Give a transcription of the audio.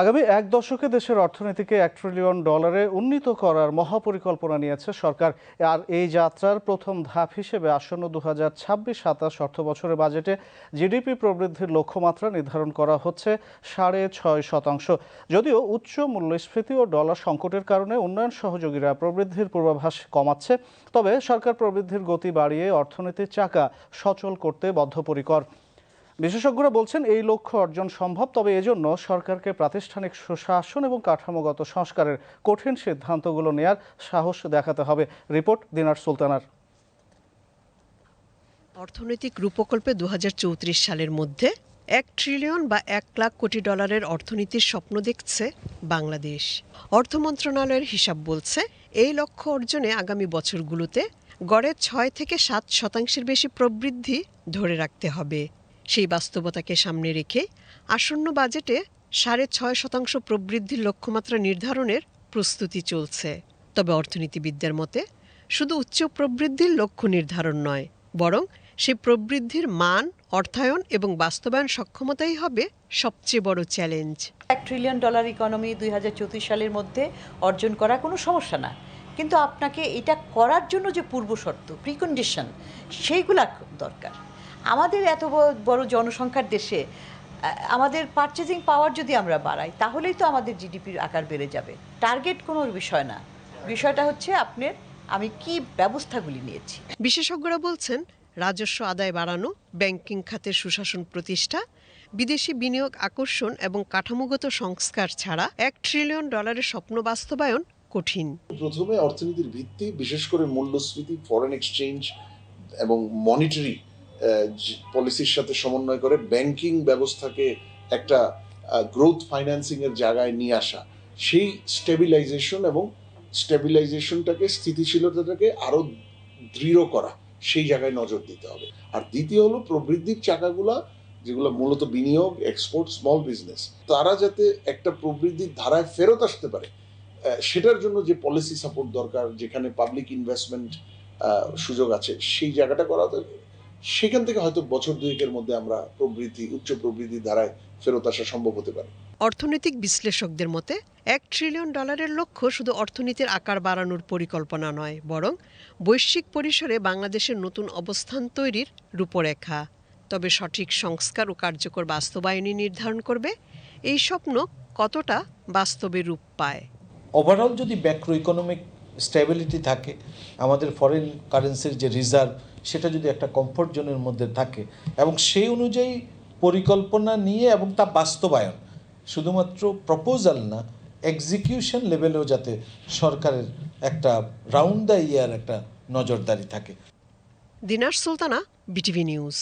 আগামী এক দশকে দেশের অর্থনীতিকে $1 ট্রিলিয়ন উন্নীত করার মহাপরিকল্পনা নিয়েছে সরকার। আর এই যাত্রার প্রথম ধাপ হিসেবে আসন্ন 2026-27 অর্থবছরের বাজেটে জিডিপি প্রবৃদ্ধির লক্ষ্যমাত্রা নির্ধারণ করা হচ্ছে 6.5%। যদিও উচ্চ মূল্যস্ফীতি ও ডলার সংকটের কারণে উন্নয়ন সহযোগীরা প্রবৃদ্ধির পূর্বাভাস কমাচ্ছে, তবে সরকার প্রবৃদ্ধির গতি বাড়িয়ে অর্থনীতির চাকা সচল করতে বদ্ধপরিকর। বিশেষজ্ঞরা বলছেন এই লক্ষ্য অর্জন সম্ভব, তবে এজন্য সরকারকে প্রাতিষ্ঠানিক সুশাসন এবং কাঠামোগত সংস্কারের কঠিন সিদ্ধান্তগুলো নেয়ার সাহস দেখাতে হবে। রিপোর্ট দিনার সুলতানার। অর্থনৈতিক রূপকল্পে 2034 সালের মধ্যে $1 ট্রিলিয়ন বা $1 লাখ কোটি অর্থনীতির স্বপ্ন দেখছে বাংলাদেশ। অর্থ মন্ত্রণালয়ের হিসাব বলছে, এই লক্ষ্য অর্জনে আগামী বছরগুলোতে গড়ে 6-7% বেশি প্রবৃদ্ধি ধরে রাখতে হবে। সেই বাস্তবতাকে সামনে রেখে আসন্ন বাজেটে 6.5% প্রবৃদ্ধির লক্ষ্যমাত্রা নির্ধারণের প্রস্তুতি চলছে। তবে অর্থনীতিবিদদের মতে শুধু উচ্চ প্রবৃদ্ধির লক্ষ্য নির্ধারণ নয়, বরং সেই প্রবৃদ্ধির মান, অর্থায়ন এবং বাস্তবায়ন সক্ষমতাই হবে সবচেয়ে বড় চ্যালেঞ্জ। $1 ট্রিলিয়ন ইকোনমি 2034 সালের মধ্যে অর্জন করা কোনো সমস্যা না, কিন্তু আপনাকে এটা করার জন্য যে পূর্ব শর্ত, প্রিকন্ডিশন, সেইগুলা দরকার। আমাদের এত বড় জনসংখ্যার দেশে আমাদের পারচেজিং পাওয়ার যদি আমরা বাড়াই, তাহলেই তো আমাদের জিডিপির আকার বেড়ে যাবে। টার্গেট কোনো বিষয় না, বিষয়টা হচ্ছে আমি কি ব্যবস্থাগুলি নিয়েছি। বিশেষজ্ঞরা বলছেন, রাজস্ব আদায় বাড়ানো, ব্যাংকিং খাতের সুশাসন প্রতিষ্ঠা, বিদেশি বিনিয়োগ আকর্ষণ এবং কাঠামোগত সংস্কার ছাড়া $1 ট্রিলিয়ন স্বপ্ন বাস্তবায়ন কঠিন। প্রথমে অর্থনীতির ভিত্তি, বিশেষ করে মূল্যস্ফীতি, ফরেন এক্সচেঞ্জ এবং মনিটারি পলিসির সাথে সমন্বয় করে ব্যাংকিং ব্যবস্থাকে একটা গ্রোথ ফাইন্যান্সিং এর জায়গায় নিয়ে আসা, সেই স্টেবিলাইজেশনটাকে, স্থিতিশীলতাটাকে আরো দৃঢ় করা, সেই জায়গায় নজর দিতে হবে। আর দ্বিতীয় হলো প্রবৃদ্ধির চাকাগুলা, যেগুলো মূলত বিনিয়োগ, এক্সপোর্ট, স্মল বিজনেস, তারা যাতে একটা প্রবৃদ্ধির ধারায় ফেরত আসতে পারে, সেটার জন্য যে পলিসি সাপোর্ট দরকার, যেখানে পাবলিক ইনভেস্টমেন্ট সুযোগ আছে, সেই জায়গাটা করা দরকার। সেখান থেকে হয়তো বছর দুয়েকের মধ্যে আমরা উচ্চ প্রবৃদ্ধির ধারায় ফেরত আসা সম্ভব হতে পারে। অর্থনৈতিক বিশ্লেষকদের মতে $1 ট্রিলিয়ন লক্ষ্য শুধু অর্থনীতির আকার বাড়ানোর পরিকল্পনা নয়, বরং বৈশ্বিক পরিসরে বাংলাদেশের নতুন অবস্থান তৈরির রূপরেখা। তবে সঠিক সংস্কার ও কার্যকর বাস্তবায়নই নির্ধারণ করবে এই স্বপ্ন কতটা বাস্তবে রূপ পায়। ওভারঅল যদি ম্যাক্রো ইকোনমিক স্টেবিলিটি থাকে, আমাদের ফরেন কারেন্সির যে রিজার্ভ, সেটা যদি একটা কমফোর্ট জোনের মধ্যে থাকে এবং সেই অনুযায়ী পরিকল্পনা নিয়ে এবং তা বাস্তবায়ন, শুধুমাত্র প্রপোজাল না, এক্সিকিউশন লেভেলেও যাতে সরকারের একটা রাউন্ড দ্য ইয়ার একটা নজরদারি থাকে। দিনার সুলতানা, বিটিভি নিউজ।